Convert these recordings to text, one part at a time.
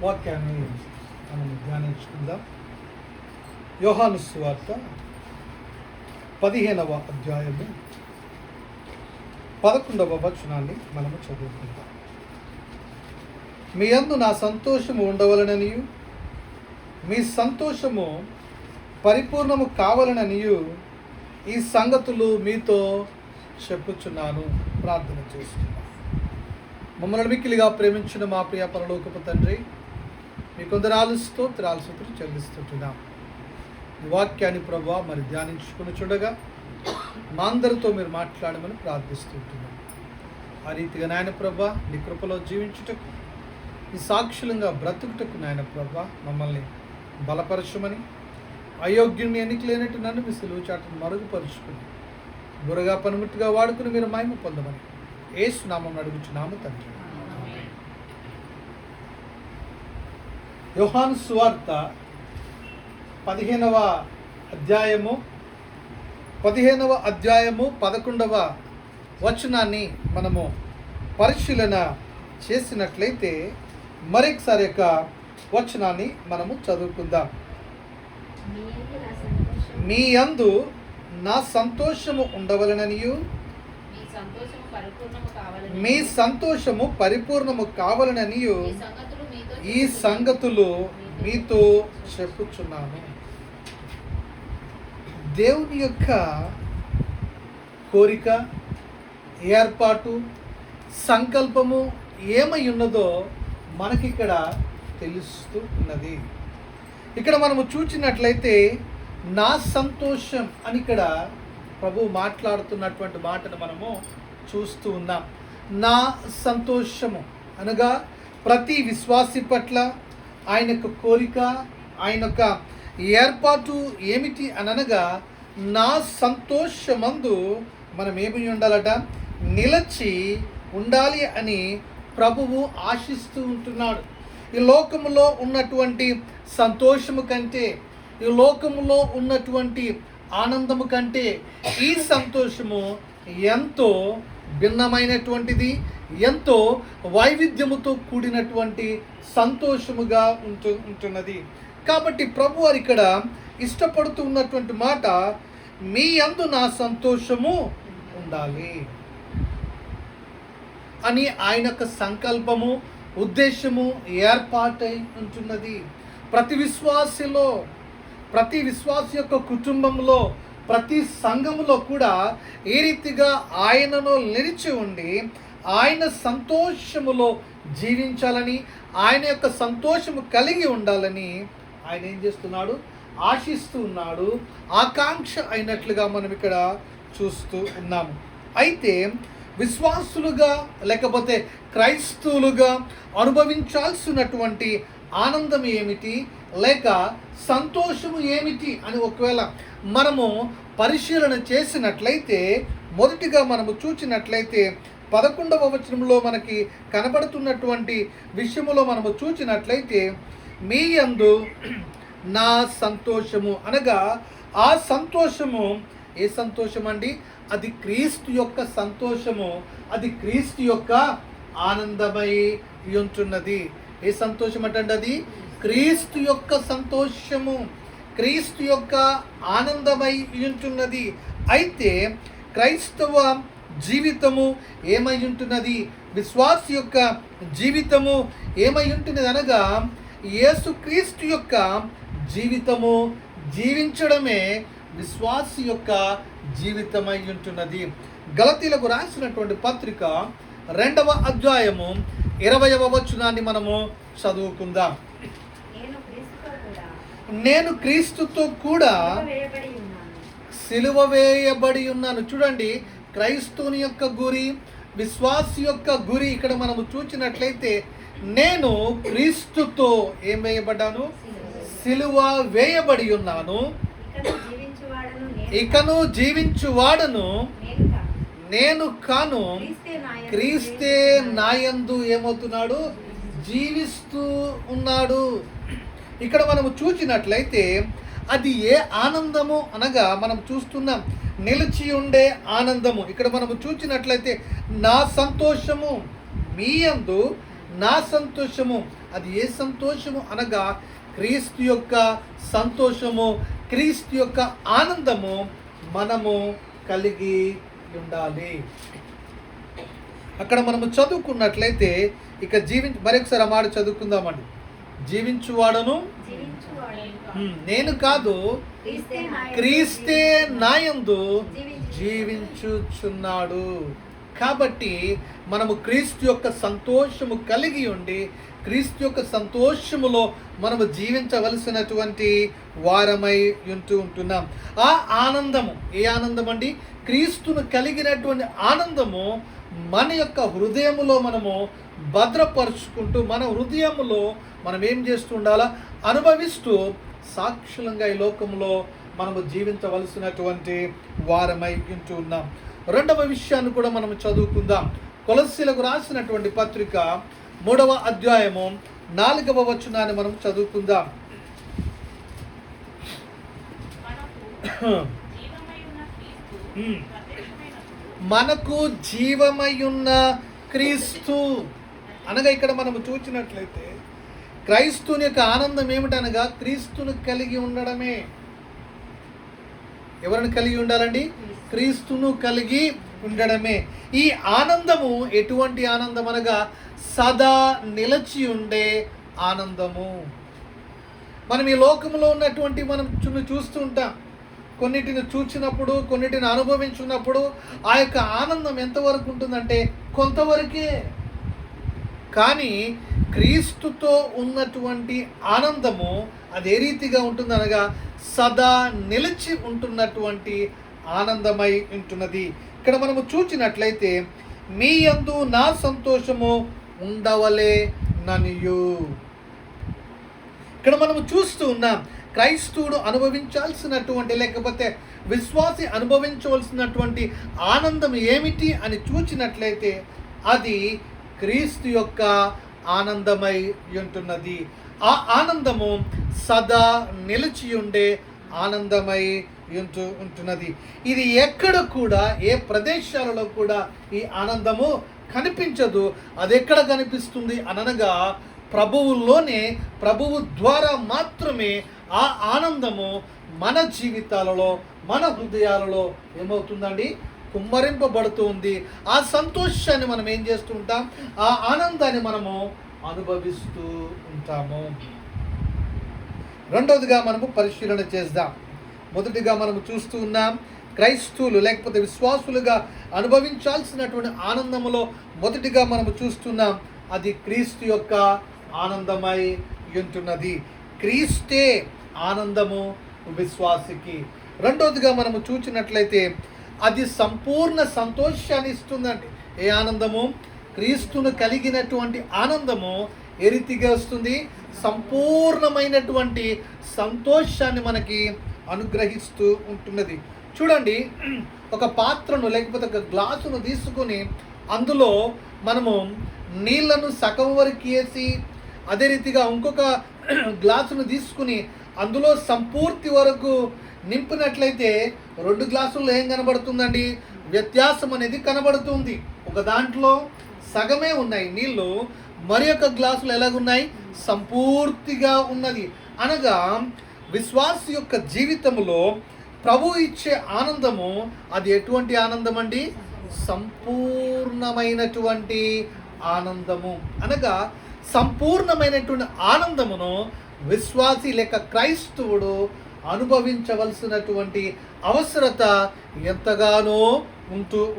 వాక్యాన్ని మనం ధ్యానించుకుందాం. యోహాను సువార్త 15వ అధ్యాయము 11వ వచనాన్ని మనము చదువుకుందాం. మీ యందు నా సంతోషము ఉండవలననియు మీ సంతోషము పరిపూర్ణము కావాలననియు ఈ సంగతులు మీతో చెప్పుచున్నాను. ప్రార్థన చేస్తున్నాను. మమ్మల్ని మిక్కిలిగా ప్రేమించిన మా ప్రియ పరలోకపు తండ్రి, మీ కొందరాలు స్తోత్రాలు చెల్లిస్తుంటున్నాం. ఈ వాక్యాన్ని ప్రభువా మరి ధ్యానించుకుని చూడగా మా అందరితో మీరు మాట్లాడమని ప్రార్థిస్తుంటున్నాం. ఆ రీతిగా నాయన ప్రభా నీ కృపలో జీవించుటకు, ఈ సాక్షులంగా బ్రతుకుటకు నాయన ప్రభా మమ్మల్ని బలపరచమని, అయోగ్యుని ఎన్నిక లేనట్టు నన్ను మీ సిలువ చాటును మరుగుపరుచుకుని గురగా పనిముట్టుగా వాడుకుని మీరు మహిమ పొందమని యేసు నామమున అడుగుచున్నాము తండ్రి. యోహాను సువార్త 15వ అధ్యాయము 11వ వచనాన్ని మనము పరిశీలన చేసినట్లయితే మరొకసారి యొక్క వచనాన్ని మనము చదువుకుందాం. మీ యందు నా సంతోషము ఉండవలననియు మీ సంతోషము పరిపూర్ణము కావాలననియు ఈ సంగతులు మీతో చెప్పుచున్నాను. దేవుని యొక్క కోరిక, ఏర్పాటు, సంకల్పము ఏమై ఉన్నదో మనకిక్కడ తెలుస్తూ ఉన్నది. ఇక్కడ మనము చూచినట్లయితే నా సంతోషం అని ఇక్కడ ప్రభు మాట్లాడుతున్నటువంటి మాటను మనము చూస్తూ ఉన్నాం. నా సంతోషము అనగా ప్రతి విశ్వాసి పట్ల ఆయన యొక్క కోరిక, ఆయన యొక్క ఏర్పాటు ఏమిటి అనగా నా సంతోషమందు మనం ఏమి ఉండాలట, నిలచి ఉండాలి అని ప్రభువు ఆశిస్తూ ఉంటున్నాడు. ఈ లోకములో ఉన్నటువంటి సంతోషము కంటే, ఈ లోకములో ఉన్నటువంటి ఆనందము కంటే ఈ సంతోషము ఎంతో భిన్నమైనటువంటిది, ఎంతో వైవిధ్యముతో కూడినటువంటి సంతోషముగా ఉంటున్నది. కాబట్టి ప్రభు వారు ఇక్కడ ఇష్టపడుతూ ఉన్నటువంటి మాట, మీ యందు నా సంతోషము ఉండాలి అని ఆయన యొక్క సంకల్పము, ఉద్దేశము ఏర్పాటై ఉంటున్నది. ప్రతి విశ్వాసి యొక్క కుటుంబంలో, ప్రతి సంఘములో కూడా ఏ రీతిగా ఆయనను నిలిచి ఉండి ఆయన సంతోషములో జీవించాలని, ఆయన యొక్క సంతోషము కలిగి ఉండాలని ఆయన ఏం చేస్తున్నాడు, ఆశిస్తూ ఉన్నాడు, ఆకాంక్ష అయినట్లుగా మనం ఇక్కడ చూస్తూ ఉన్నాము. అయితే విశ్వాసులుగా లేకపోతే క్రైస్తవులుగా అనుభవించాల్సినటువంటి ఆనందం ఏమిటి, లేక సంతోషము ఏమిటి అని ఒకవేళ మనము పరిశీలన చేసినట్లయితే, మొదటిగా మనము చూచినట్లయితే 11వ వచనంలో మనకి కనబడుతున్నటువంటి విషయములో మనము చూచినట్లయితే, మీ యందు నా సంతోషము అనగా ఆ సంతోషము ఏ సంతోషం అండి? అది క్రీస్తు యొక్క సంతోషము, అది క్రీస్తు యొక్క ఆనందమై ఉంటున్నది. ఏ సంతోషం అంటే అది క్రీస్తు యొక్క సంతోషము, క్రీస్తు యొక్క ఆనందమై ఉంటున్నది. అయితే క్రైస్తవ జీవితము ఏమై ఉంటున్నది, విశ్వాసి యొక్క జీవితము ఏమై ఉంటున్నది అనగా యేసుక్రీస్తు యొక్క జీవితము జీవించడమే విశ్వాసి యొక్క జీవితమై ఉంటున్నది. గలతీలకు రాసినటువంటి పత్రిక 2వ అధ్యాయము 20వ వచనాన్ని మనము చదువుకుందాం. నేను క్రీస్తుతో కూడా సిలువ వేయబడి ఉన్నాను. చూడండి, క్రైస్తవుని యొక్క గురి, విశ్వాసి యొక్క గురి ఇక్కడ మనము చూచినట్లయితే, నేను క్రీస్తుతో ఏం వేయబడ్డాను, సిలువ వేయబడి ఉన్నాను, ఇకను జీవించువాడను నేను కాను, క్రీస్తే నాయందు ఏమవుతున్నాడు, జీవిస్తూ ఉన్నాడు. ఇక్కడ మనము చూచినట్లయితే అది ఏ ఆనందము అనగా మనం చూస్తున్నాం, నిలిచి ఉండే ఆనందము. ఇక్కడ మనము చూచినట్లయితే నా సంతోషము మీ యందు నా సంతోషము. అది ఏ సంతోషము అనగా క్రీస్తు యొక్క సంతోషము, క్రీస్తు యొక్క ఆనందము మనము కలిగి ఉండాలి. అక్కడ మనము చదువుకున్నట్లయితే ఇక మరొకసారి ఆ మాట చదువుకుందామండి. జీవించువాడను నేను కాదు, క్రీస్తే నాయందు జీవించుచున్నాడు. కాబట్టి మనము క్రీస్తు యొక్క సంతోషము కలిగి ఉండి క్రీస్తు యొక్క సంతోషములో మనము జీవించవలసినటువంటి వారమై ఉంటున్నాం. ఆ ఆనందము ఏ ఆనందం అండి? క్రీస్తును కలిగినటువంటి ఆనందము మన యొక్క హృదయములో మనము భద్రపరుచుకుంటూ మన హృదయములో మనం ఏం చేస్తూ ఉండాలా? అనుభవిస్తూ సాక్షులంగా ఈ లోకంలో మనము జీవించవలసినటువంటి వారమై ఉంటున్నాం. రెండవ విషయాన్ని కూడా మనం చదువుకుందాం. కొలస్సీలకు రాసినటువంటి పత్రిక 3వ అధ్యాయము 4వ వచనాన్ని మనం చదువుకుందాం. మనకు జీవమయున్న క్రీస్తు అనగా ఇక్కడ మనము చూసినట్లయితే క్రైస్తుని యొక్క ఆనందం ఏమిటనగా క్రీస్తును కలిగి ఉండడమే. ఎవరిని కలిగి ఉండాలండి? క్రీస్తును కలిగి ఉండడమే. ఈ ఆనందము ఎటువంటి ఆనందం అనగా సదా నిలిచి ఉండే ఆనందము. మనం ఈ లోకంలో ఉన్నటువంటి మనం చూస్తూ ఉంటాం. కొన్నిటిని చూసినప్పుడు, కొన్నిటిని అనుభవించున్నప్పుడు ఆ యొక్క ఆనందం ఎంతవరకు ఉంటుందంటే కొంతవరకే. కానీ క్రీస్తుతో ఉన్నటువంటి ఆనందము అది ఏ రీతిగా ఉంటుందనగా సదా నిలిచి ఉంటున్నటువంటి ఆనందమై ఉంటున్నది. ఇక్కడ మనము చూసినట్లయితే మీ యందు నా సంతోషము ఉండవలే ననియు. ఇక్కడ మనము చూస్తూ ఉన్నాం క్రైస్తవుడు అనుభవించాల్సినటువంటి లేకపోతే విశ్వాసి అనుభవించవలసినటువంటి ఆనందం ఏమిటి అని చూచినట్లయితే అది క్రీస్తు యొక్క ఆనందమై ఉంటున్నది. ఆ ఆనందము సదా నిలిచి ఉండే ఆనందమై ఉంటున్నది. ఇది ఎక్కడ కూడా ఏ ప్రదేశాలలో కూడా ఈ ఆనందము కనిపించదు. అది ఎక్కడ కనిపిస్తుంది అనగా ప్రభువులోనే, ప్రభువు ద్వారా మాత్రమే ఆ ఆనందము మన జీవితాలలో, మన హృదయాలలో ఏమవుతుందండి? కుమ్మరింపబడుతుంది. ఆ సంతోషాన్ని మనం ఏం చేస్తూ ఉంటాం? ఆ ఆనందాన్ని మనము అనుభవిస్తూ ఉంటాము. రెండవదిగా మనము పరిశీలన చేద్దాం. మొదటిగా మనము చూస్తూ ఉన్నాం క్రైస్తవులు లేకపోతే విశ్వాసులుగా అనుభవించాల్సినటువంటి ఆనందములో మొదటిగా మనము చూస్తున్నాం అది క్రీస్తు యొక్క ఆనందమై ఉంటున్నది. క్రీస్తే ఆనందము విశ్వాసికి. రెండవదిగా మనము చూసినట్లయితే అది సంపూర్ణ సంతోషాన్ని ఇస్తుందండి. ఏ ఆనందము? క్రీస్తును కలిగినటువంటి ఆనందము ఏ రీతిగా వస్తుంది? సంపూర్ణమైనటువంటి సంతోషాన్ని మనకి అనుగ్రహిస్తూ ఉంటున్నది. చూడండి, ఒక పాత్రను లేకపోతే ఒక గ్లాసును తీసుకొని అందులో మనము నీళ్లను సగం వరకు వేసి అదే రీతిగా ఇంకొక గ్లాసును తీసుకుని అందులో సంపూర్తి వరకు నింపినట్లయితే 2 గ్లాసుల్లో ఏం కనబడుతుందండి? వ్యత్యాసం అనేది కనబడుతుంది. ఒక దాంట్లో సగమే ఉన్నాయి నీళ్ళు, మరి ఒక గ్లాసులు ఎలాగున్నాయి? సంపూర్తిగా ఉన్నది. అనగా విశ్వాసి యొక్క జీవితంలో ప్రభు ఇచ్చే ఆనందము అది ఎటువంటి ఆనందం అండి? సంపూర్ణమైనటువంటి ఆనందము. అనగా సంపూర్ణమైనటువంటి ఆనందమును విశ్వాసి లేక క్రైస్తవుడు అనుభవించవలసినటువంటి అవసరత ఎంతగానో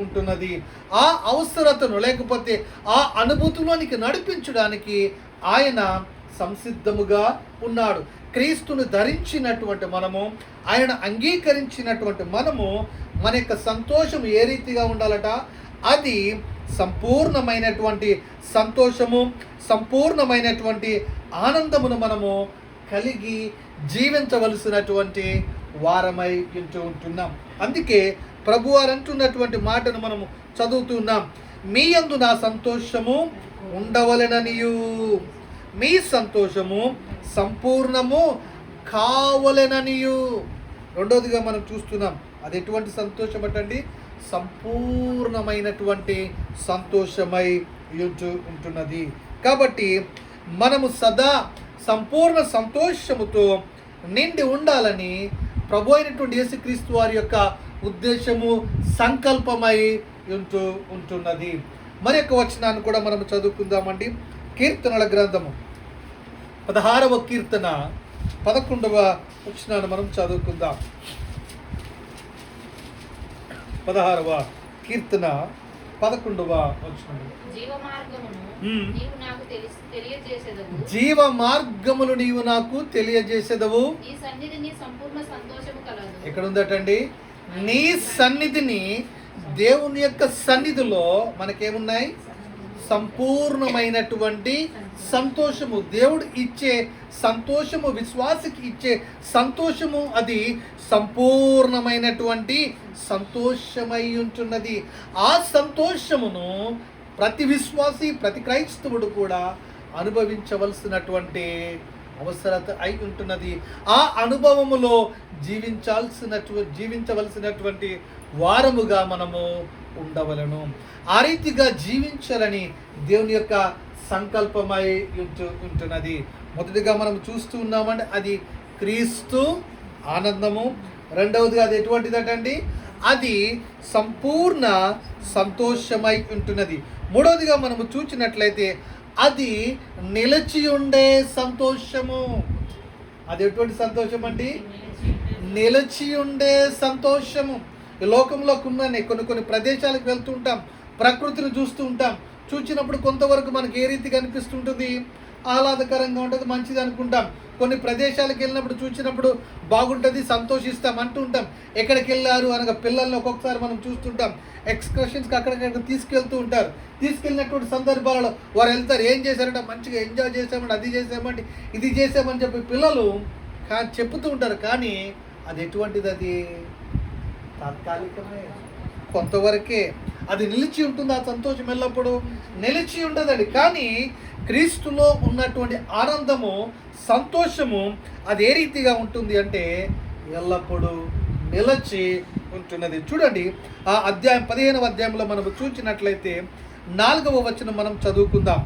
ఉంటున్నది. ఆ అవసరతను లేకపోతే ఆ అనుభూతిలోనికి నడిపించడానికి ఆయన సంసిద్ధముగా ఉన్నాడు. క్రీస్తును ధరించినటువంటి మనము, ఆయన అంగీకరించినటువంటి మనము మన యొక్క సంతోషం ఏ రీతిగా ఉండాలట? అది సంపూర్ణమైనటువంటి సంతోషము, సంపూర్ణమైనటువంటి ఆనందమును మనము కలిగి జీవించవలసినటువంటి వారమై ఉంటున్నాం. అందుకే ప్రభువారు అంటున్నటువంటి మాటను మనము చదువుతున్నాం. మీ యందు నా సంతోషము ఉండవలెననియు, మీ సంతోషము సంపూర్ణము కావలెననియు. రెండోదిగా మనం చూస్తున్నాం అది ఎటువంటి సంతోషం అటండి? సంపూర్ణమైనటువంటి సంతోషమై ఉంటున్నది. కాబట్టి మనము సదా సంపూర్ణ సంతోషముతో నిండి ఉండాలని ప్రభు అయినటువంటి యేసుక్రీస్తు వారి యొక్క ఉద్దేశము, సంకల్పమై ఉంటున్నది. మరి యొక్క వచనాన్ని కూడా మనం చదువుకుందామండి. కీర్తనల గ్రంథము 16వ కీర్తన 11వ వచనాన్ని మనం చదువుకుందాం. 16వ కీర్తన 11వ వచనం. జీవ మార్గములు నీవు నాకు తెలియజేసేదవు. ఎక్కడ ఉందటండి? నీ సన్నిధిని, దేవుని యొక్క సన్నిధిలో మనకేమున్నాయి? సంపూర్ణమైనటువంటి సంతోషము. దేవుడు ఇచ్చే సంతోషము, విశ్వాసికి ఇచ్చే సంతోషము, అది సంపూర్ణమైనటువంటి సంతోషమై ఉంటున్నది. ఆ సంతోషమును ప్రతి విశ్వాసి, ప్రతి క్రైస్తవుడు కూడా అనుభవించవలసినటువంటి అవసరత అయి ఉంటున్నది. ఆ అనుభవములో జీవించవలసినటువంటి వారముగా మనము ఉండవలను. ఆ రీతిగా జీవించాలని దేవుని యొక్క సంకల్పమై ఉంటున్నది. మొదటిగా మనం చూస్తూ ఉన్నామండి, అది క్రీస్తు ఆనందము. రెండవదిగా అది ఎటువంటిదటండి? అది సంపూర్ణ సంతోషమై ఉంటున్నది. మూడవదిగా మనము చూసినట్లయితే అది నిలిచి ఉండే సంతోషము. అది ఎటువంటి సంతోషం అండి? నిలిచి ఉండే సంతోషము. ఈ లోకంలో కొన్ని ప్రదేశాలకు వెళ్తూ ఉంటాం, ప్రకృతిని చూస్తూ ఉంటాం. చూసినప్పుడు కొంతవరకు మనకి ఏ రీతిగా అనిపిస్తుంటుంది? ఆహ్లాదకరంగా ఉంటుంది, మంచిది అనుకుంటాం. కొన్ని ప్రదేశాలకు వెళ్ళినప్పుడు చూసినప్పుడు బాగుంటుంది, సంతోషిస్తాం అంటూ ఉంటాం. ఎక్కడికి వెళ్ళారు అనగా పిల్లల్ని ఒక్కొక్కసారి మనం చూస్తుంటాం, ఎక్స్కర్షన్స్కి అక్కడికక్కడ తీసుకెళ్తూ ఉంటారు. తీసుకెళ్ళినటువంటి సందర్భాలలో వారు వెళ్తారు, ఏం చేశారంటే మంచిగా ఎంజాయ్ చేసామండి, అది చేసామండి, ఇది చేసామని చెప్పి పిల్లలు చెప్తూ ఉంటారు. కానీ అది ఎటువంటిది? అది తాత్కాలికమే, కొంతవరకే. అది నిలిచి ఉంటుంది. ఆ సంతోషం ఎల్లప్పుడూ నిలిచి ఉండదండి. కానీ క్రీస్తులో ఉన్నటువంటి ఆనందము, సంతోషము అది ఏ రీతిగా ఉంటుంది అంటే ఎల్లప్పుడూ నిలిచి ఉంటున్నది. చూడండి, ఆ అధ్యాయం 15వ అధ్యాయంలో మనం చూసినట్లయితే 4వ వచనం మనం చదువుకుందాం.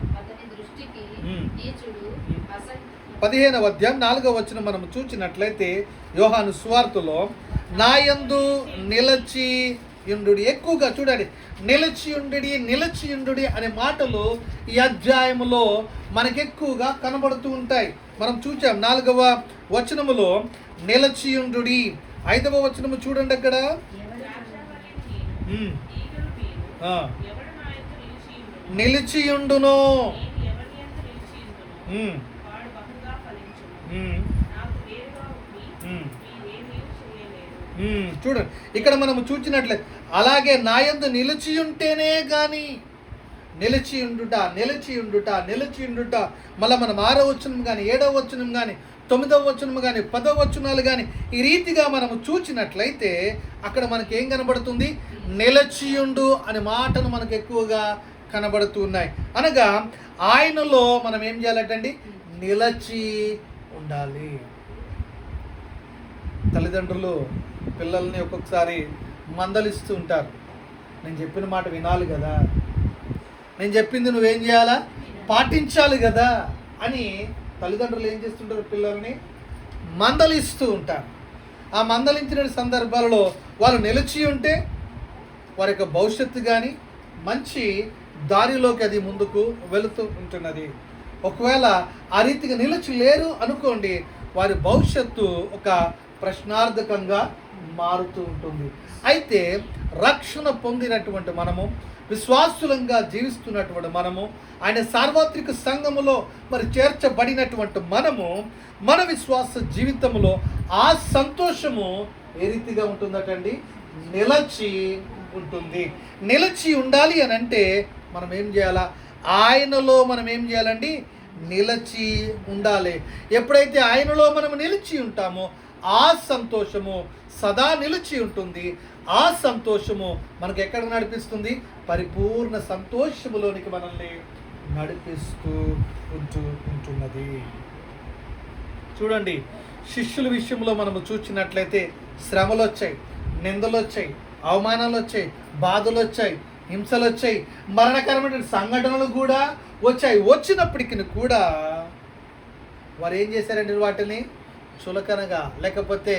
15వ అధ్యాయం 4వ వచనం మనం చూసినట్లయితే యోహాను సువార్తలో నాయందు నిలిచి యుండు. ఎక్కువగా చూడండి, నిలిచి యుండు అనే మాటలు ఈ అధ్యాయములో మనకెక్కువగా కనబడుతూ ఉంటాయి. మనం చూచాం 4వ వచనములో నిలిచి యుండు. 5వ వచనము చూడండి అక్కడ, నిలిచియుండును. చూడండి, ఇక్కడ మనము చూచినట్లే అలాగే నాయందు నిలిచియుంటేనే కానీ, నిలిచియుండుట. మళ్ళీ మనం 6వ వచనం కానీ, 7వ వచనం కానీ, 9వ వచనం కానీ, 10వ వచనాలు కానీ ఈ రీతిగా మనము చూచినట్లయితే అక్కడ మనకి ఏం కనబడుతుంది? నిలిచియుండు అనే మాటను మనకు ఎక్కువగా కనబడుతున్నాయి. అనగా ఆయనలో మనం ఏం చేయాలంటండి? నిలిచి ఉండాలి. తల్లిదండ్రులు పిల్లల్ని ఒక్కొక్కసారి మందలిస్తూ ఉంటారు. నేను చెప్పిన మాట వినాలి కదా, నేను చెప్పింది నువ్వేం చేయాలా? పాటించాలి కదా అని తల్లిదండ్రులు ఏం చేస్తుంటారు? పిల్లల్ని మందలిస్తూ ఉంటారు. ఆ మందలించిన సందర్భాలలో వాళ్ళు నిలిచి ఉంటే వారి యొక్క భవిష్యత్తు కానీ మంచి దారిలోకి అది ముందుకు వెళుతూ ఉంటున్నది. ఒకవేళ ఆ రీతిగా నిలిచి లేరు అనుకోండి, వారి భవిష్యత్తు ఒక ప్రశ్నార్థకంగా మారుతూ ఉంటుంది. అయితే రక్షణ పొందినటువంటి మనము, విశ్వాసులంగా జీవిస్తున్నటువంటి మనము, ఆయన సార్వత్రిక సంఘములో మరి చేర్చబడినటువంటి మనము, మన విశ్వాస జీవితంలో ఆ సంతోషము ఏ రీతిగా ఉంటుందటండి? నిలిచి ఉంటుంది. నిలిచి ఉండాలి అని అంటే మనం ఏం చేయాలా? ఆయనలో మనం ఏం చేయాలండి? నిలిచి ఉండాలి. ఎప్పుడైతే ఆయనలో మనం నిలిచి ఉంటామో ఆ సంతోషము సదా నిలిచి ఉంటుంది. ఆ సంతోషము మనకు ఎక్కడ నడిపిస్తుంది? పరిపూర్ణ సంతోషములోనికి మనల్ని నడిపిస్తూ ఉంటున్నది. చూడండి, శిష్యుల విషయంలో మనము చూసినట్లయితే శ్రమలు వచ్చాయి, నిందలు వచ్చాయి, అవమానాలు వచ్చాయి, బాధలు వచ్చాయి. హింసలు వచ్చాయి, మరణకరమైన సంఘటనలు కూడా వచ్చాయి. వచ్చినప్పటికీ కూడా వారు ఏం చేశారండి? వాటిని చులకనగా, లేకపోతే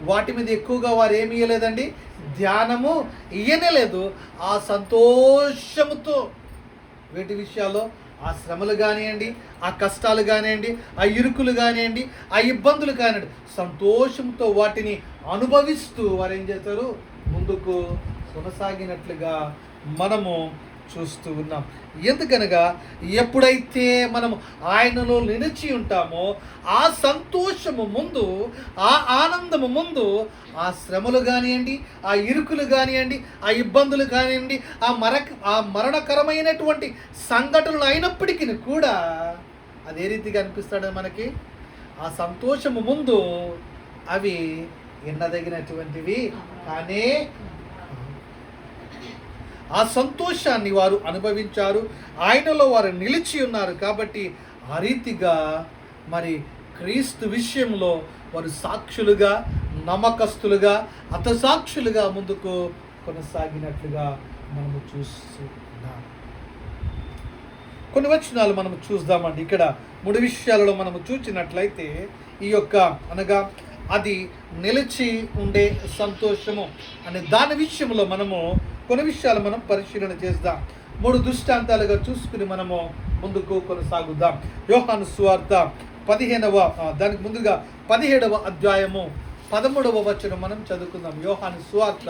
వాటి మీద ఎక్కువగా వారు ఏమి ఇయ్యలేదండి, ధ్యానము ఇయ్యనేలేదు. ఆ సంతోషముతో వీటి విషయాల్లో, ఆ శ్రమలు కానివ్వండి, ఆ కష్టాలు కానివ్వండి, ఆ ఇరుకులు కానివ్వండి, ఆ ఇబ్బందులు కానివ్వండి, సంతోషంతో వాటిని అనుభవిస్తూ వారు ఏం చేస్తారు? ముందుకు కొనసాగినట్లుగా మనము చూస్తూ ఉన్నాం. ఎందుకనగా ఎప్పుడైతే మనం ఆయనలో నిలిచి ఉంటామో ఆ సంతోషము ముందు, ఆ ఆనందము ముందు, ఆ శ్రమలు కానివ్వండి, ఆ ఇరుకులు కానివ్వండి, ఆ ఇబ్బందులు కానివ్వండి, ఆ మరణకరమైనటువంటి సంఘటనలు అయినప్పటికీ కూడా అదే రీతిగా అనిపిస్తాడు మనకి. ఆ సంతోషము ముందు అవి ఎన్నదగినటువంటివి కానీ ఆ సంతోషాన్ని వారు అనుభవించారు, ఆయనలో వారు నిలిచి ఉన్నారు. కాబట్టి ఆ రీతిగా మరి క్రీస్తు విషయంలో వారు సాక్షులుగా, నమ్మకస్తులుగా, అతసాక్షులుగా ముందుకు కొనసాగినట్లుగా మనము చూస్తున్నాం. కొన్ని వచనాలు మనము చూద్దామండి. ఇక్కడ 3 విషయాలలో మనము చూసినట్లయితే ఈ యొక్క అనగా అది నిలిచి ఉండే సంతోషము అనే దాని విషయంలో మనము కొన్ని విషయాలు మనం పరిశీలన చేద్దాం. 3 దృష్టాంతాలుగా చూసుకుని మనము ముందుకు కొనసాగుదాం. యోహాను సువార్త 15వ దానికి ముందుగా 17వ అధ్యాయము 13వ వచనం మనం చదువుకుందాం. యోహాను సువార్త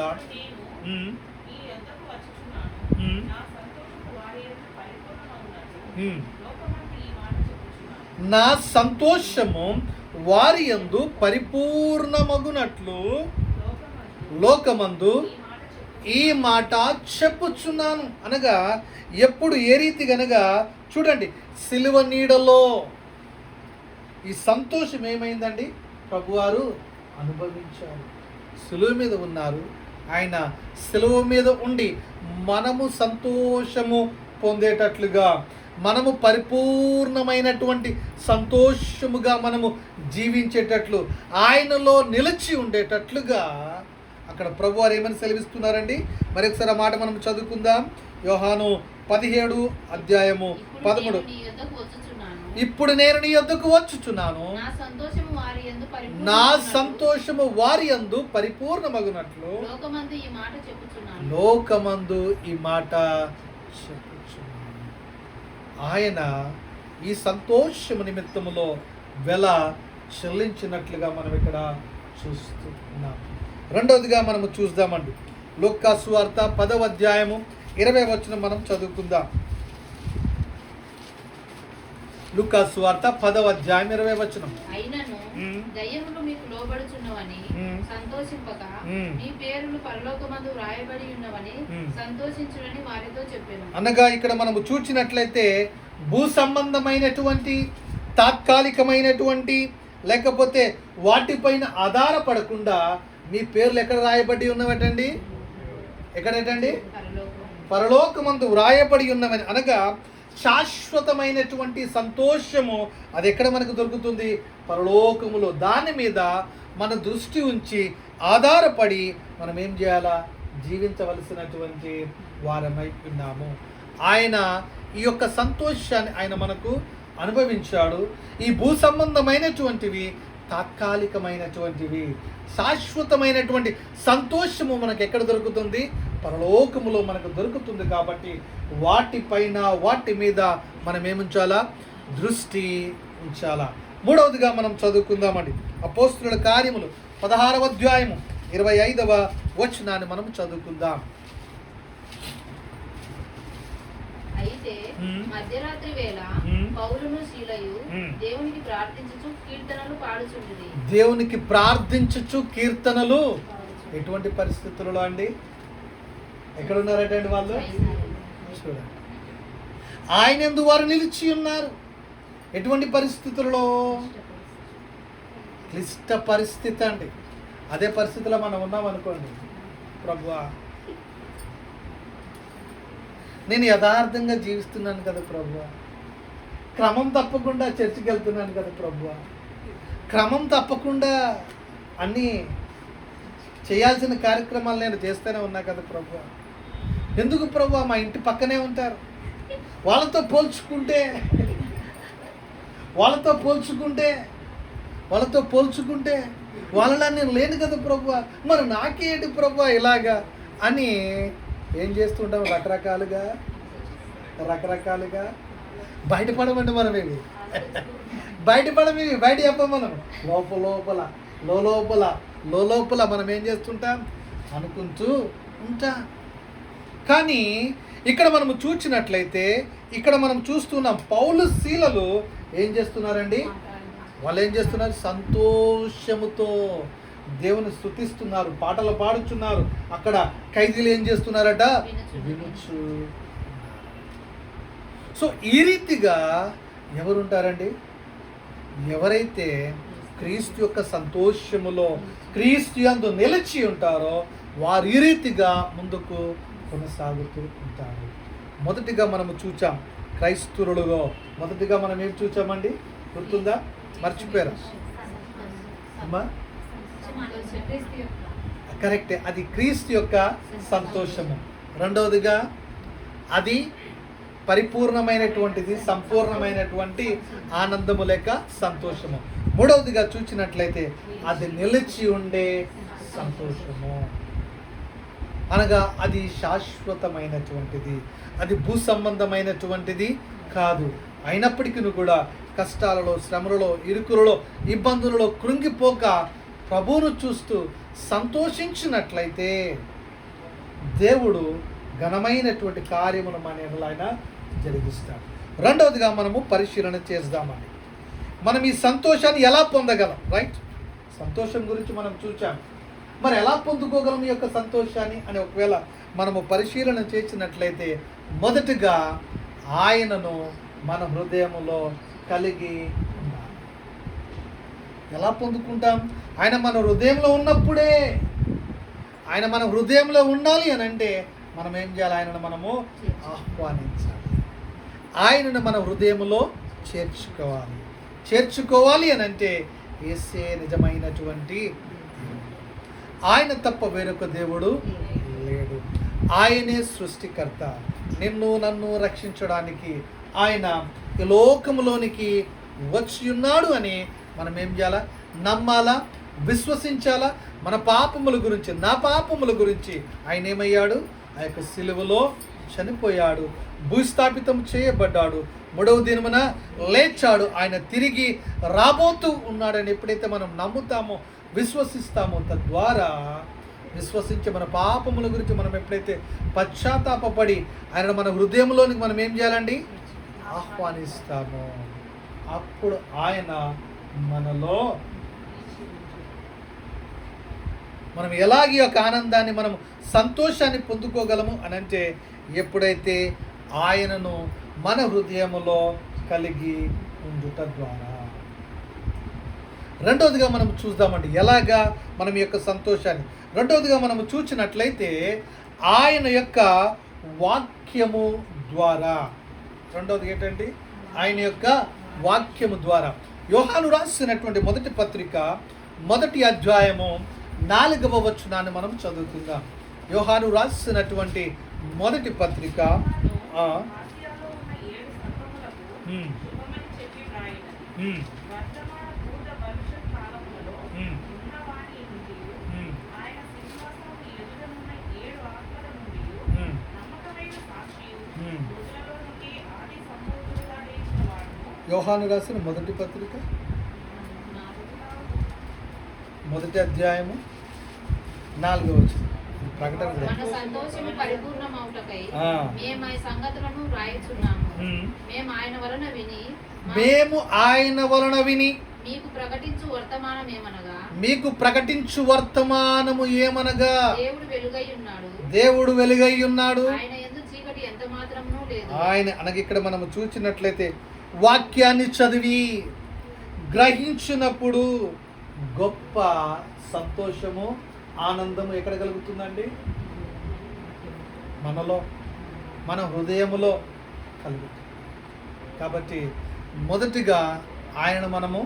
నా సంతోషము వారి యందు పరిపూర్ణమగునట్లు లోకమందు ఈ మాట చెప్పుచున్నాను. అనగా ఎప్పుడు ఏ రీతి గనగా చూడండి, సిలువ నీడలో ఈ సంతోషం ఏమైందండి? ప్రభువారు అనుభవించారు, సిలువ మీద ఉన్నారు. ఆయన సిలువ మీద ఉండి మనము సంతోషము పొందేటట్లుగా, మనము పరిపూర్ణమైనటువంటి సంతోషముగా మనము జీవించేటట్లు, ఆయనలో నిలిచి ఉండేటట్లుగా అక్కడ ప్రభు వారు ఏమని సెలవిస్తున్నారండి? మరొకసారి ఆ మాట మనం చదువుకుందాం. యోహాను 17 అధ్యాయము 13. ఇప్పుడు నేను నీ యొద్దకు వచ్చుచున్నాను, నా సంతోషము వారి యందు పరిపూర్ణమగునట్లు లోకమందు ఈ మాట చెప్పుచున్నాను. ఆయన ఈ సంతోషము నిమిత్తములో వెల చెల్లించినట్లుగా మనం ఇక్కడ చూస్తున్నాం. రెండవదిగా మనము చూద్దామండి. లూకా సువార్త 10వ అధ్యాయము 20వ వచనం మనం చదువుకుందాం. లూకా సువార్త 10వ అధ్యాయం 20వ వచనం. అయినను దయ్యములు మీకు లోబడుచున్నవని సంతోషింపక మీ పేరులు పరలోకమందు వ్రాయబడి ఉన్నవని సంతోషించునని వారితో చెప్పాను. అనగా ఇక్కడ మనము చూచినట్లయితే భూ సంబంధమైనటువంటి, తాత్కాలికమైనటువంటి, లేకపోతే వాటిపైన ఆధారపడకుండా మీ పేర్లు ఎక్కడ రాయబడి ఉన్నవటండి? ఎక్కడటండి? పరలోకమందు వ్రాయబడి ఉన్నవని. అనగా శాశ్వతమైనటువంటి సంతోషము అది ఎక్కడ మనకు దొరుకుతుంది? పరలోకములో. దాని మీద మన దృష్టి ఉంచి ఆధారపడి మనం ఏం చేయాలా? జీవించవలసినటువంటి వారమై ఉన్నాము. ఆయన ఈ యొక్క సంతోషాన్ని ఆయన మనకు అనుభవించాడు. ఈ భూ సంబంధమైనటువంటివి తాత్కాలికమైనటువంటివి, శాశ్వతమైనటువంటి సంతోషము మనకు ఎక్కడ దొరుకుతుంది? పరలోకములో మనకు దొరుకుతుంది. కాబట్టి వాటిపైన, వాటి మీద మనం ఏముంచాలా? దృష్టి ఉంచాలా. మూడవదిగా మనం చదువుకుందామండి. అపోస్తలుల కార్యములు 16వ అధ్యాయము 25వ వచనాన్ని మనం చదువుకుందాం. అయితే మధ్యరాత్రి వేళ పౌలును శీలయు దేవునికి ప్రార్థించుచు కీర్తనలు పాడుచుండిరి. దేవునికి ప్రార్థించుచు కీర్తనలు. ఎటువంటి పరిస్థితులలో అండి? ఎక్కడ ఉన్నారంటే వాళ్ళు? చూడండి, ఆయన యందు వారు నిలిచి ఉన్నారు. ఎటువంటి పరిస్థితులలో? క్లిష్ట పరిస్థితి అండి. అదే పరిస్థితిలో మనం ఉన్నాం అనుకోండి. ప్రభువా, నేను యథార్థంగా జీవిస్తున్నాను కదా ప్రభువా, క్రమం తప్పకుండా చర్చికి వెళ్తున్నాను కదా ప్రభువా, క్రమం తప్పకుండా అన్నీ చేయాల్సిన కార్యక్రమాలు నేను చేస్తూనే ఉన్నా కదా ప్రభువా, ఎందుకు ప్రభు మా ఇంటి పక్కనే ఉంటారు, వాళ్ళతో పోల్చుకుంటే వాళ్ళలా నేను లేను కదా ప్రభు, మరి నాకేంటి ప్రభు ఇలాగా అని ఏం చేస్తుంటాం రకరకాలుగా బయటపడమండి మనం ఇవి బయట చెప్పం మనం లోపల మనం ఏం చేస్తుంటాం అనుకుంటూ ఉంటాం. కానీ ఇక్కడ మనము చూసినట్లయితే ఇక్కడ మనం చూస్తున్నాం పౌలు శీలలు ఏం చేస్తున్నారండి, వాళ్ళు ఏం చేస్తున్నారు, సంతోషముతో దేవుని స్తుతిస్తున్నారు, పాటలు పాడుచున్నారు. అక్కడ ఖైదీలు ఏం చేస్తున్నారట, వినుచు. సో ఈ రీతిగా ఎవరుంటారండి, ఎవరైతే క్రీస్తు యొక్క సంతోషములో క్రీస్తు యందు నిలిచి ఉంటారో వారు ఈ రీతిగా ముందుకు కొనసాగుతూ ఉంటారు. మొదటిగా మనము చూచాం క్రైస్తవులలో, మొదటిగా మనం ఏం చూచామండి, గుర్తుందా, మర్చిపోయారా అమ్మా? కరెక్టే, అది క్రీస్తు యొక్క సంతోషము. రెండవదిగా అది పరిపూర్ణమైనటువంటిది, సంపూర్ణమైనటువంటి ఆనందము లేక సంతోషము. మూడవదిగా చూసినట్లయితే అది నిలిచి ఉండే సంతోషము, అనగా అది శాశ్వతమైనటువంటిది, అది భూ సంబంధమైనటువంటిది కాదు. అయినప్పటికీ కూడా కష్టాలలో, శ్రమలలో, ఇరుకులలో, ఇబ్బందులలో కృంగిపోక ప్రభువును చూస్తూ సంతోషించినట్లయితే దేవుడు ఘనమైనటువంటి కార్యమును మన ఎడల ఆయన జరిగిస్తాడు. రెండవదిగా మనము పరిశీలన చేద్దామండి, మనం ఈ సంతోషాన్ని ఎలా పొందగలం, రైట్? సంతోషం గురించి మనం చూచాం, మరి ఎలా పొందుకోగలం ఈ యొక్క సంతోషాన్ని అని ఒకవేళ మనము పరిశీలన చేసినట్లయితే మొదటిగా ఆయనను మన హృదయములో కలిగి ఉండాలి. ఎలా పొందుకుంటాం? ఆయన మన హృదయంలో ఉన్నప్పుడే, ఆయన మన హృదయంలో ఉండాలి అని అంటే మనం ఏం చేయాలి, ఆయనను మనము ఆహ్వానించాలి, ఆయనను మన హృదయంలో చేర్చుకోవాలి అని అంటే యేసే నిజమైనటువంటి, ఆయన తప్ప వేరొక దేవుడు లేడు. ఆయనే సృష్టికర్త, నిన్ను నన్ను రక్షించడానికి ఆయన ఈ లోకములోనికి వచ్చి ఉన్నాడు అని మనం ఏం చేయాలా, నమ్మాలా, విశ్వసించాలా. మన పాపముల గురించి, నా పాపముల గురించి ఆయన ఏమయ్యాడు, ఆ యొక్క సిలువలో చనిపోయాడు, భూస్థాపితం చేయబడ్డాడు, మూడవ దినమున లేచాడు, ఆయన తిరిగి రాబోతూ ఉన్నాడని ఎప్పుడైతే మనం నమ్ముతామో, విశ్వసిస్తామో, తద్వారా విశ్వసించి మన పాపముల గురించి మనం ఎప్పుడైతే పశ్చాత్తాపడి ఆయన మన హృదయంలోనికి మనం ఏం చేయాలండి, ఆహ్వానిస్తాము, అప్పుడు ఆయన మనలో మనం ఎలాగీ యొక్క ఆనందాన్ని, మనం సంతోషాన్ని పొందుకోగలము అని అంటే ఎప్పుడైతే ఆయనను మన హృదయములో కలిగి ఉండుట ద్వారా. రెండవదిగా మనం చూద్దామండి ఎలాగా మనం ఈ యొక్క సంతోషాన్ని. రెండవదిగా మనం చూసినట్లయితే ఆయన యొక్క వాక్యము ద్వారా. రెండవది ఏంటండి, ఆయన యొక్క వాక్యము ద్వారా. యోహాను రాసినటువంటి మొదటి పత్రిక 1వ అధ్యాయము 4వ వచనాన్ని మనం చదువుకుందాం. యోహాను రాసినటువంటి మొదటి పత్రిక యోహాను రాసిన మొదటి పత్రిక 1వ అధ్యాయము 4వ వచనం. ప్రకటన మన సంతోషము పరిపూర్ణమౌటకై మేము ఈ సంగతులను రాయుచున్నాము. మేము ఆయన వలన విని మీకు ప్రకటించు వర్తమానము ఏమనగా దేవుడు వెలుగై ఉన్నాడు, ఆయన యందు చీకటి ఎంత మాత్రమును లేదు. ఆయన అనగా ఇక్కడ మనం చూసినట్లయితే వాక్యాన్ని చదివి గ్రహించినప్పుడు గొప్ప సంతోషము, ఆనందము ఎక్కడ కలుగుతుందండి, మనలో, మన హృదయములో కలుగుతుంది. కాబట్టి మొదటిగా ఆయనను మనము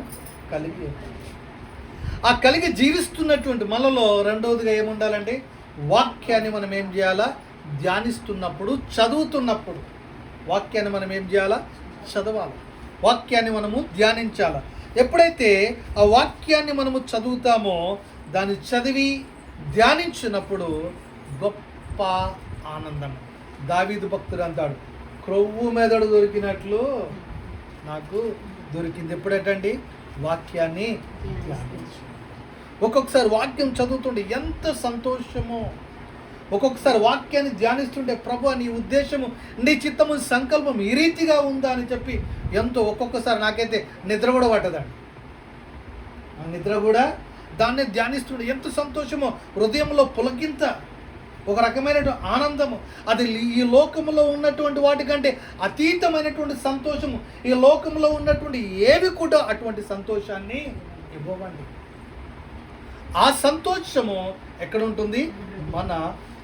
కలిగి ఆ కలిగి జీవిస్తున్నటువంటి మనలో రెండవదిగా ఏముండాలంటే వాక్యాన్ని మనం ఏం చేయాలా, ధ్యానిస్తున్నప్పుడు, చదువుతున్నప్పుడు వాక్యాన్ని మనం ఏం చేయాలా? చదవాలి. వాక్యాన్ని మనము ధ్యానించాలి. ఎప్పుడైతే ఆ వాక్యాన్ని మనము చదువుతామో, దాన్ని చదివి ధ్యానించినప్పుడు గొప్ప ఆనందం. దావీదు భక్తుడు అంటాడు, క్రొవ్వు మెదడు దొరికినట్లు నాకు దొరికింది. ఎప్పుడేటండి? వాక్యాన్ని ధ్యానించి. ఒక్కొక్కసారి వాక్యం చదువుతుంటే ఎంత సంతోషమో, ఒక్కొక్కసారి వాక్యాన్ని ధ్యానిస్తుంటే ప్రభు నీ ఉద్దేశము, నీ చిత్తము, సంకల్పం ఈ రీతిగా ఉందా అని చెప్పి ఎంతో, ఒక్కొక్కసారి నాకైతే నిద్ర కూడా పట్టదండి. ఆ నిద్ర కూడా దాన్ని ధ్యానిస్తుంటే ఎంత సంతోషమో, హృదయంలో పులకింత, ఒక రకమైనటువంటి ఆనందము. అది ఈ లోకంలో ఉన్నటువంటి వాటికంటే అతీతమైనటువంటి సంతోషము. ఈ లోకంలో ఉన్నటువంటి ఏవి కూడా అటువంటి సంతోషాన్ని ఇవ్వవండి. ఆ సంతోషము ఎక్కడ ఉంటుంది? మన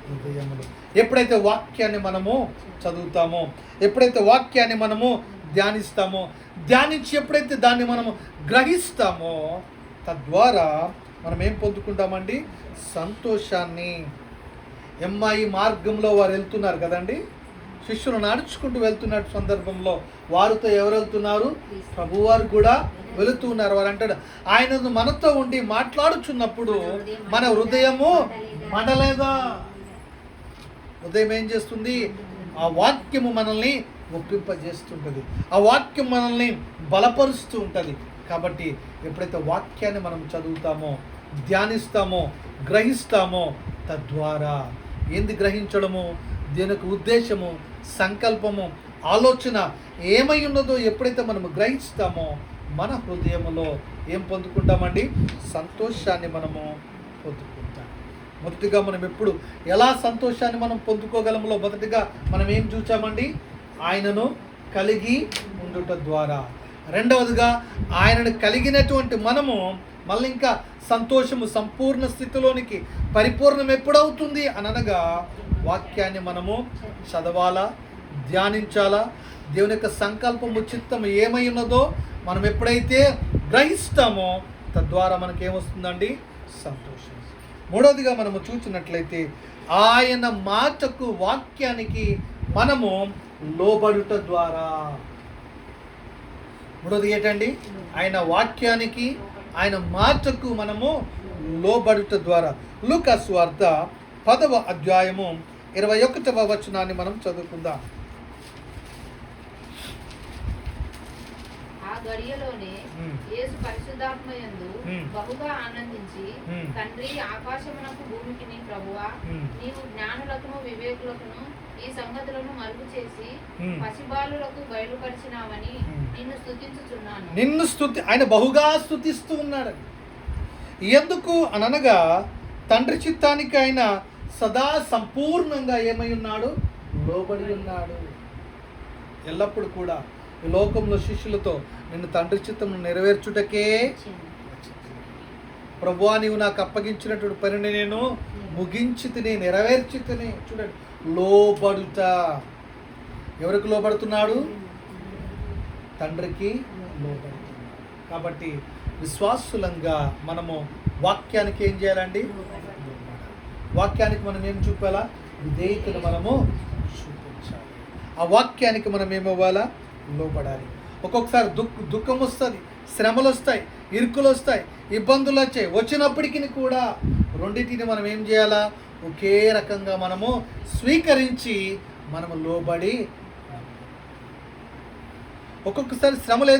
హృదయములో. ఎప్పుడైతే వాక్యాన్ని మనము చదువుతామో, ఎప్పుడైతే వాక్యాన్ని మనము ధ్యానిస్తామో, ధ్యానించి ఎప్పుడైతే దాన్ని మనము గ్రహిస్తామో, తద్వారా మనం ఏం పొందుకుంటామండి? సంతోషాన్ని. ఎమ్మాయి మార్గంలో వారు వెళ్తున్నారు కదండి, శిష్యులు నడుచుకుంటూ వెళ్తున్న సందర్భంలో వారితో ఎవరు వెళ్తున్నారు? ప్రభువారు కూడా వెళుతూ ఉన్నారు. వారు అంటాడు, ఆయన మనతో ఉండి మాట్లాడుచున్నప్పుడు మన హృదయము మండలేదా? ఉదయం ఏం చేస్తుంది? ఆ వాక్యము మనల్ని ఒప్పింపజేస్తుంటుంది, ఆ వాక్యం మనల్ని బలపరుస్తూ ఉంటుంది. కాబట్టి ఎప్పుడైతే వాక్యాన్ని మనం చదువుతామో, ధ్యానిస్తామో, గ్రహిస్తామో, తద్వారా ఏంది గ్రహించడము? దీనికి ఉద్దేశము, సంకల్పము, ఆలోచన ఏమై ఉన్నదో ఎప్పుడైతే మనము గ్రహిస్తామో, మన హృదయములో ఏం పొందుకుంటామండి? సంతోషాన్ని మనము పొందుకుంటాం. మొదటిగా మనం ఎప్పుడు ఎలా సంతోషాన్ని మనం పొందుకోగలములో మొదటిగా మనం ఏం చూచామండి? ఆయనను కలిగి ఉండుట ద్వారా. రెండవదిగా ఆయనను కలిగినటువంటి మనము మళ్ళీ ఇంకా సంతోషము సంపూర్ణ స్థితిలోనికి పరిపూర్ణం ఎప్పుడవుతుంది అనగా వాక్యాన్ని మనము చదవాలా, ధ్యానించాలా. దేవుని యొక్క సంకల్పము, చిత్తము ఏమై ఉన్నదో మనం ఎప్పుడైతే గ్రహిస్తామో, తద్వారా మనకేమొస్తుందండి? సంతోషం. మూడవదిగా మనము చూసినట్లయితే ఆయన మాటకు, వాక్యానికి మనము లోబడుట ద్వారా. మూడవది ఏంటండి? ఆయన వాక్యానికి, ఆయన మాటకు మనము లోబడుట ద్వారా. లూకా సువార్త 10వ అధ్యాయము 21వ వచనాన్ని మనం చదువుకుందాం. ఆ గడియలోనే యేసు పరిశుద్ధాత్మయందు బహుగా ఆనందించి, తండ్రి, ఆకాశమునకు భూమికిని ప్రభువా, నీవు జ్ఞానులకును వివేకులకును ఈ సంగతులను మరుగు చేసి పసిబాలులకు బయలుపరిచినావని నిన్ను స్తుతించుచున్నాను. ఆయన బహుగా స్తుతిస్తూ ఉన్నాడు. ఎందుకు అనగా తండ్రి చిత్తానికి ఆయన సదా సంపూర్ణంగా ఏమై ఉన్నాడు? లోబడి ఉన్నాడు. ఎల్లప్పుడు కూడా ఈ లోకంలో శిష్యులతో నిన్ను తండ్రి చిత్తమును నెరవేర్చుటకే, ప్రభువా నీవు నాకు అప్పగించినటువంటి పనిని నేను ముగించి తిని, నెరవేర్చి తిని. చూడండి, లోబడుట. ఎవరికి లోబడుతున్నాడు? తండ్రికి లోబడుతున్నాడు. కాబట్టి విశ్వాసులంగా మనము వాక్యానికి ఏం చేయాలండి? వాక్యానికి మనం ఏం చూపాలా? విధేయతను మనము చూపించాలి. ఆ వాక్యానికి మనం ఏమవ్వాలా? లోబడాలి. ఒక్కొక్కసారి దుఃఖం వస్తుంది, శ్రమలు వస్తాయి, ఇరుకులు వస్తాయి, ఇబ్బందులు వచ్చాయి. వచ్చినప్పటికీ కూడా రెండింటిని మనం ఏం చేయాలా? ఒకే రకంగా మనము స్వీకరించి మనము లోబడి. ఒక్కొక్కసారి శ్రమలు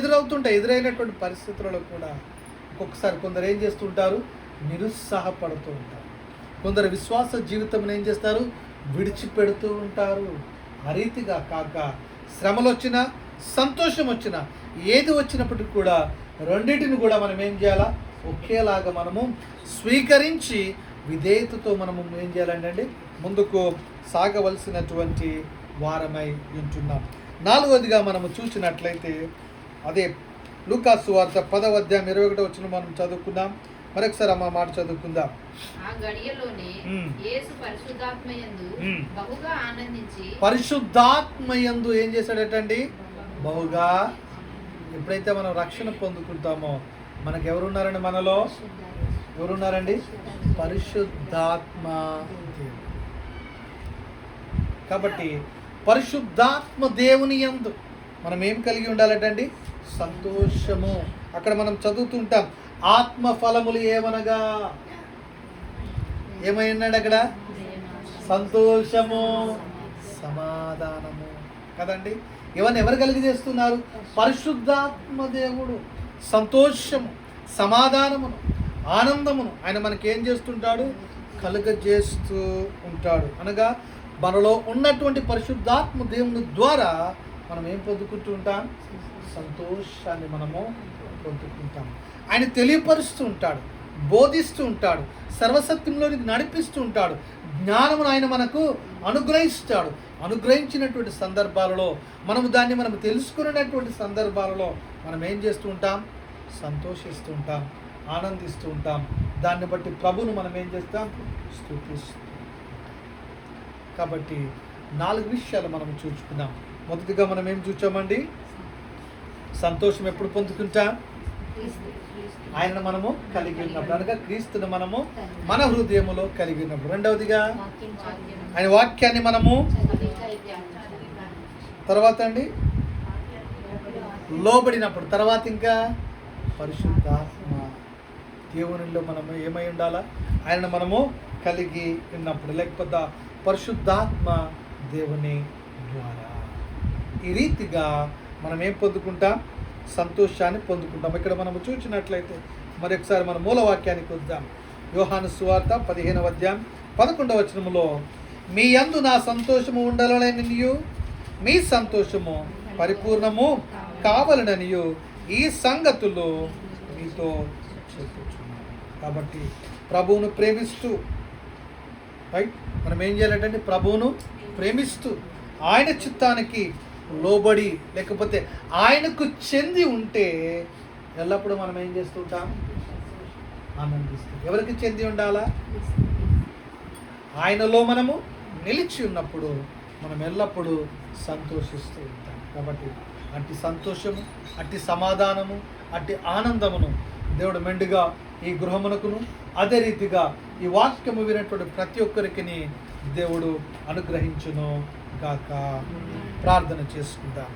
ఎదురైనటువంటి పరిస్థితులలో కూడా ఒక్కొక్కసారి కొందరు ఏం చేస్తుంటారు? నిరుత్సాహపడుతూ ఉంటారు. కొందరు విశ్వాస జీవితం ఏం చేస్తారు? విడిచిపెడుతూ ఉంటారు. ఆ రీతిగా కాక శ్రమలు వచ్చినా, సంతోషం వచ్చినా, ఏది వచ్చినప్పటికీ కూడా రెండింటిని కూడా మనం ఏం చేయాలా? ఒకేలాగా మనము స్వీకరించి విధేయతతో మనము ఏం చేయాలండి? ముందుకు సాగవలసినటువంటి వారమై ఉంటున్నాం. నాలుగవదిగా మనము చూసినట్లయితే అదే లూకా సువార్త 10వ అధ్యాయం 21వ వచనం మనం చదువుకుందాం. మరొకసారి అమ్మ మాట చదువుకుందాం. ఆ గడియలోనే యేసు పరిశుద్ధాత్మయందు బహుగా ఆనందించి, పరిశుద్ధాత్మయందు ఏం చేశాడటండి? బహుగా. ఎప్పుడైతే మనం రక్షణ పొందుకుంటామో మనకు ఎవరున్నారండి? మనలో ఎవరున్నారండి? పరిశుద్ధాత్మ. కాబట్టి పరిశుద్ధాత్మ దేవుని యందు మనం ఏం కలిగి ఉండాలంటండి? సంతోషము. అక్కడ మనం చదువుతుంటాం, ఆత్మ ఫలములు ఏమనగా, ఏమైనాడు అక్కడ? సంతోషము, సమాధానము కదండి. ఇవన్నీ ఎవరు కలిగి చేస్తున్నారు? పరిశుద్ధాత్మ దేవుడు. సంతోషము, సమాధానమును, ఆనందమును ఆయన మనకేం చేస్తుంటాడు? కలుగజేస్తూ ఉంటాడు. అనగా మనలో ఉన్నటువంటి పరిశుద్ధాత్మ దేవుని ద్వారా మనం ఏం పొందుకుంటూ ఉంటాం? సంతోషాన్ని మనము పొందుకుంటాం. ఆయన తెలియపరుస్తూ ఉంటాడు, బోధిస్తూ ఉంటాడు, సర్వసత్యంలోనికి నడిపిస్తూ ఉంటాడు, జ్ఞానమును ఆయన మనకు అనుగ్రహిస్తాడు. అనుగ్రహించినటువంటి సందర్భాలలో మనము దాన్ని మనం తెలుసుకునేటువంటి సందర్భాలలో మనం ఏం చేస్తూ ఉంటాం? సంతోషిస్తూ ఉంటాం, ఆనందిస్తూ ఉంటాం. దాన్ని బట్టి ప్రభువును మనం ఏం చేస్తాం? స్తుతిస్తాం. కాబట్టి 4 విషయాలు మనం చూసుకుందాం. మొదటిగా మనం ఏం చూచామండి? సంతోషం ఎప్పుడు పొందుకుంటాం? ఆయనను మనము కలిగి ఉన్నప్పుడు, అనగా క్రీస్తును మనము మన హృదయములో కలిగి ఉన్నప్పుడు. రెండవదిగా ఆయన వాక్యాన్ని మనము, తర్వాత అండి లోబడినప్పుడు, తర్వాత ఇంకా పరిశుద్ధాత్మ దేవునిలో మనము ఏమై ఉండాలా? ఆయనను మనము కలిగి ఉన్నప్పుడు, లేకపోతే పరిశుద్ధాత్మ దేవుని ద్వారా. ఈ రీతిగా మనం ఏం పొందుకుంటాం? సంతోషాన్ని పొందుకుంటాం. ఇక్కడ మనము చూసినట్లయితే మరొకసారి మన మూలవాక్యానికి వద్దాం. యోహాను సువార్త 15వ అధ్యాయం 11వ వచనములో, మీ యందు నా సంతోషము ఉండాలనియు మీ సంతోషము పరిపూర్ణము కావాలననియు ఈ సంగతులు మీతో చెప్పుచున్నాను. కాబట్టి ప్రభువును ప్రేమిస్తూ, రైట్, మనం ఏం చేయాలంటే ప్రభువును ప్రేమిస్తూ ఆయన చిత్తానికి లోబడి, లేకపోతే ఆయనకు చెంది ఉంటే ఎల్లప్పుడూ మనం ఏం చేస్తుంటాం? ఆనందిస్తాం. ఎవరికి చెంది ఉండాలా? ఆయనలో మనము నిలిచి ఉన్నప్పుడు మనం ఎల్లప్పుడూ సంతోషిస్తూ ఉంటాం. కాబట్టి అట్టి సంతోషము, అట్టి సమాధానము, అట్టి ఆనందమును దేవుడు మెండుగా ఈ గృహమునకును, అదే రీతిగా ఈ వాక్యము వినటువంటి ప్రతి ఒక్కరికి దేవుడు అనుగ్రహించును గాక. ప్రార్థన చేసుకుందాం.